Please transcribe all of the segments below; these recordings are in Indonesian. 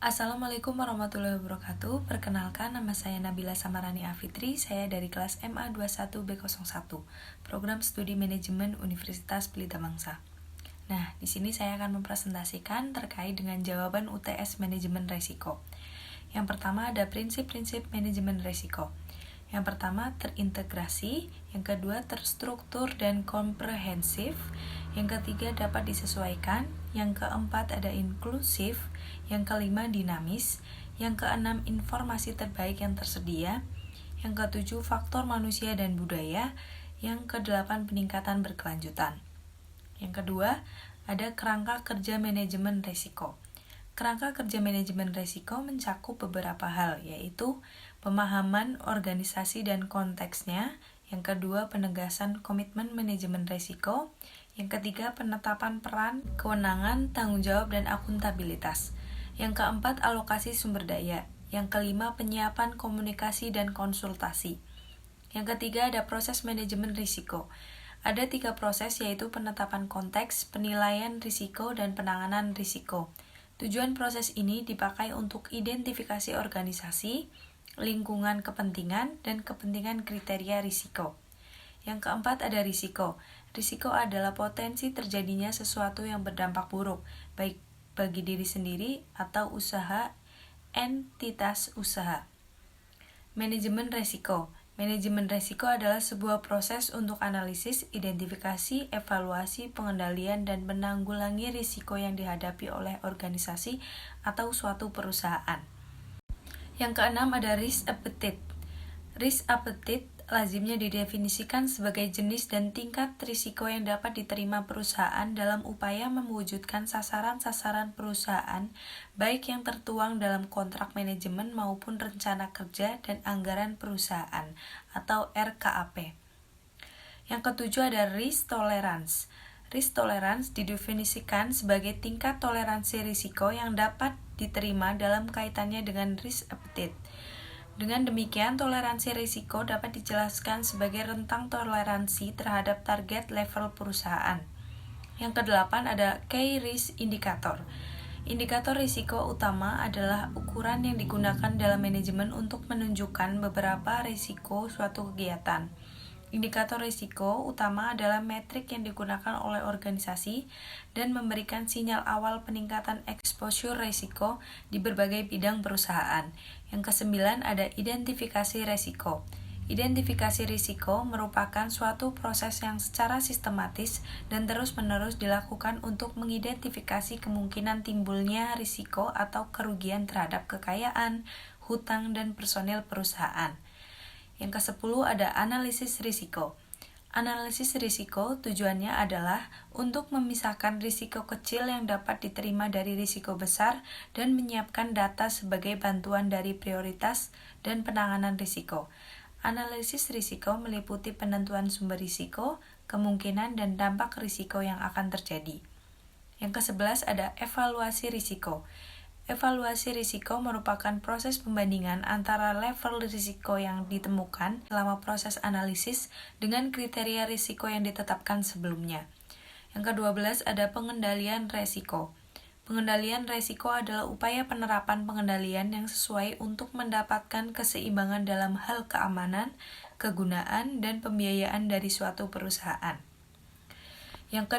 Assalamualaikum warahmatullahi wabarakatuh. Perkenalkan, nama saya Nabila Samarani Afitri. Saya dari kelas MA21B01, Program Studi Manajemen Universitas Pelita Bangsa. Nah, di sini saya akan mempresentasikan terkait dengan jawaban UTS Manajemen Resiko. Yang pertama ada prinsip-prinsip manajemen resiko. Yang pertama terintegrasi, yang kedua terstruktur dan komprehensif, yang ketiga dapat disesuaikan, yang keempat ada inklusif, yang kelima dinamis, yang keenam informasi terbaik yang tersedia, yang ketujuh faktor manusia dan budaya, yang kedelapan peningkatan berkelanjutan. Yang kedua ada kerangka kerja manajemen resiko. Kerangka kerja manajemen resiko mencakup beberapa hal, yaitu pemahaman organisasi dan konteksnya, yang kedua penegasan komitmen manajemen resiko, yang ketiga penetapan peran, kewenangan, tanggung jawab, dan akuntabilitas, yang keempat alokasi sumber daya, yang kelima penyiapan komunikasi dan konsultasi, yang ketiga ada proses manajemen risiko. Ada 3 proses, yaitu penetapan konteks, penilaian risiko, dan penanganan risiko. Tujuan proses ini dipakai untuk identifikasi organisasi, lingkungan kepentingan, dan kepentingan kriteria risiko. Yang keempat ada risiko. Risiko adalah potensi terjadinya sesuatu yang berdampak buruk, baik bagi diri sendiri atau usaha, entitas usaha. Manajemen resiko. Manajemen resiko adalah sebuah proses untuk analisis, identifikasi, evaluasi, pengendalian, dan menanggulangi risiko yang dihadapi oleh organisasi atau suatu perusahaan. Yang keenam ada risk appetite. Risk appetite lazimnya didefinisikan sebagai jenis dan tingkat risiko yang dapat diterima perusahaan dalam upaya mewujudkan sasaran-sasaran perusahaan, baik yang tertuang dalam kontrak manajemen maupun rencana kerja dan anggaran perusahaan, atau RKAP. Yang ketujuh ada risk tolerance. Risk tolerance didefinisikan sebagai tingkat toleransi risiko yang dapat diterima dalam kaitannya dengan risk appetite. Dengan demikian, toleransi risiko dapat dijelaskan sebagai rentang toleransi terhadap target level perusahaan. Yang kedelapan ada Key Risk Indicator. Indikator risiko utama adalah ukuran yang digunakan dalam manajemen untuk menunjukkan beberapa risiko suatu kegiatan. Indikator risiko utama adalah metrik yang digunakan oleh organisasi dan memberikan sinyal awal peningkatan exposure risiko di berbagai bidang perusahaan. Yang kesembilan ada identifikasi risiko. Identifikasi risiko merupakan suatu proses yang secara sistematis dan terus-menerus dilakukan untuk mengidentifikasi kemungkinan timbulnya risiko atau kerugian terhadap kekayaan, hutang, dan personil perusahaan. Yang ke-10 ada analisis risiko. Analisis risiko tujuannya adalah untuk memisahkan risiko kecil yang dapat diterima dari risiko besar dan menyiapkan data sebagai bantuan dari prioritas dan penanganan risiko. Analisis risiko meliputi penentuan sumber risiko, kemungkinan, dan dampak risiko yang akan terjadi. Yang ke-11 ada evaluasi risiko. Evaluasi risiko merupakan proses pembandingan antara level risiko yang ditemukan selama proses analisis dengan kriteria risiko yang ditetapkan sebelumnya. Yang ke-12 ada pengendalian risiko. Pengendalian risiko adalah upaya penerapan pengendalian yang sesuai untuk mendapatkan keseimbangan dalam hal keamanan, kegunaan, dan pembiayaan dari suatu perusahaan. Yang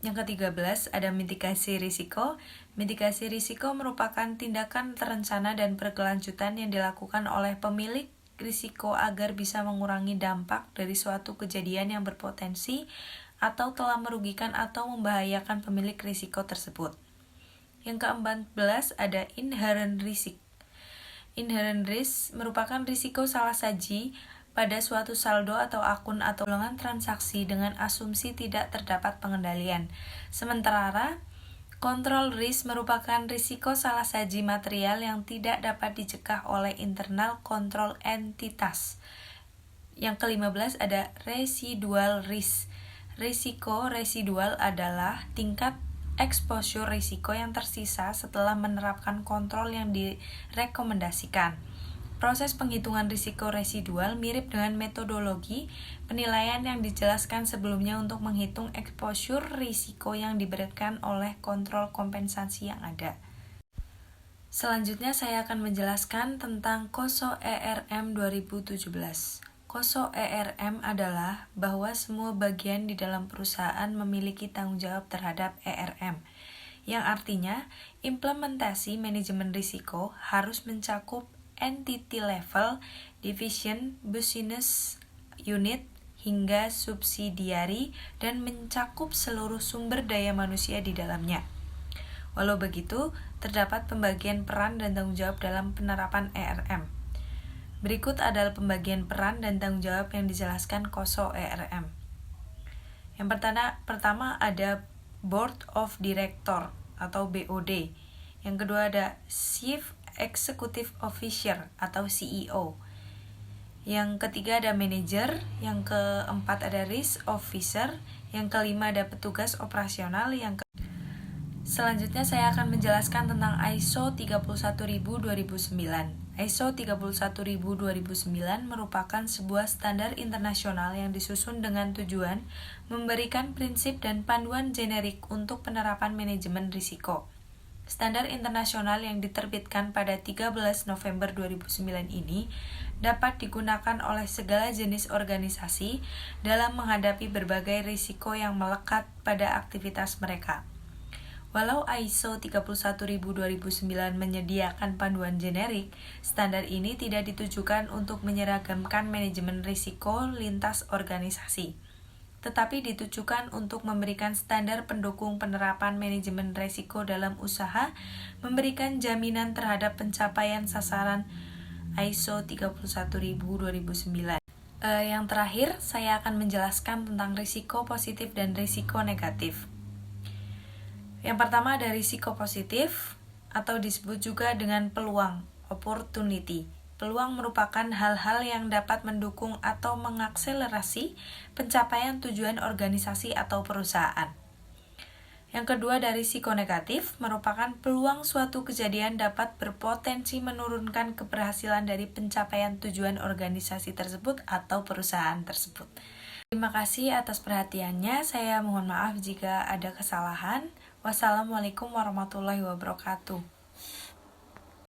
ke-13 ada mitigasi risiko. Mitigasi risiko merupakan tindakan terencana dan berkelanjutan yang dilakukan oleh pemilik risiko agar bisa mengurangi dampak dari suatu kejadian yang berpotensi atau telah merugikan atau membahayakan pemilik risiko tersebut. Yang ke-14 ada inherent risk. Inherent risk merupakan risiko salah saji pada suatu saldo atau akun atau golongan transaksi dengan asumsi tidak terdapat pengendalian. Sementara control risk merupakan risiko salah saji material yang tidak dapat dicegah oleh internal kontrol entitas. Yang ke-15 ada residual risk. Risiko residual adalah tingkat exposure risiko yang tersisa setelah menerapkan kontrol yang direkomendasikan. Proses penghitungan risiko residual mirip dengan metodologi penilaian yang dijelaskan sebelumnya untuk menghitung exposure risiko yang diberikan oleh kontrol kompensasi yang ada. Selanjutnya saya akan menjelaskan tentang KOSO ERM 2017. KOSO ERM adalah bahwa semua bagian di dalam perusahaan memiliki tanggung jawab terhadap ERM, yang artinya implementasi manajemen risiko harus mencakup entity level, division, business unit, hingga subsidiari dan mencakup seluruh sumber daya manusia di dalamnya. Walau begitu, terdapat pembagian peran dan tanggung jawab dalam penerapan ERM. Berikut adalah pembagian peran dan tanggung jawab yang dijelaskan KOSO ERM. Yang pertama ada Board of Director atau BOD. Yang kedua ada Chief Executive Officer atau CEO. Yang ketiga ada manager, yang keempat ada risk officer, yang kelima ada petugas operasional, Selanjutnya saya akan menjelaskan tentang ISO 31000:2009. ISO 31000:2009 merupakan sebuah standar internasional yang disusun dengan tujuan memberikan prinsip dan panduan generik untuk penerapan manajemen risiko. Standar internasional yang diterbitkan pada 13 November 2009 ini dapat digunakan oleh segala jenis organisasi dalam menghadapi berbagai risiko yang melekat pada aktivitas mereka. Walau ISO 31000:2009 menyediakan panduan generik, standar ini tidak ditujukan untuk menyeragamkan manajemen risiko lintas organisasi, tetapi ditujukan untuk memberikan standar pendukung penerapan manajemen risiko dalam usaha, memberikan jaminan terhadap pencapaian sasaran ISO 31000:2009. Yang terakhir, saya akan menjelaskan tentang risiko positif dan risiko negatif. Yang pertama ada risiko positif atau disebut juga dengan peluang, opportunity. Peluang merupakan hal-hal yang dapat mendukung atau mengakselerasi pencapaian tujuan organisasi atau perusahaan. Yang kedua dari risiko negatif merupakan peluang suatu kejadian dapat berpotensi menurunkan keberhasilan dari pencapaian tujuan organisasi tersebut atau perusahaan tersebut. Terima kasih atas perhatiannya. Saya mohon maaf jika ada kesalahan. Wassalamualaikum warahmatullahi wabarakatuh.